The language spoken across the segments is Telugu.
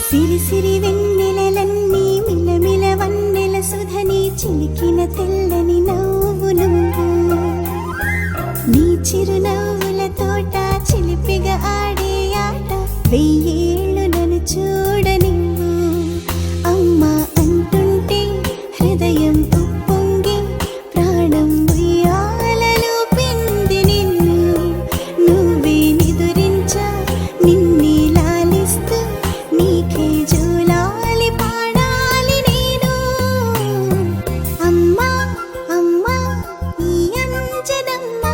సిరి సిరి వెన్నెలలన్నీ మిలమిల వన్నెల సుధని చిలికిన తెల్లని నవ్వు నువ్వు నీ చిరునవ్వుల తోట చిలిపిగా ఆడే ఆట వెయ్యేళ్ళు నన్ను చూడనివ్వు అమ్మా అంటుంటే హృదయం ఉప్పొంగి ప్రాణం ఉయ్యాలలో పిండి నిన్ను నువ్వే నిదురించా నిన్నే లాలిస్తూ నీకే జోలాలి పాడాలి నేను అమ్మా అమ్మా ఈ అంజనమ్మ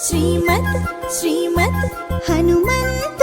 శ్రీమత్ శ్రీమత్ హనుమంత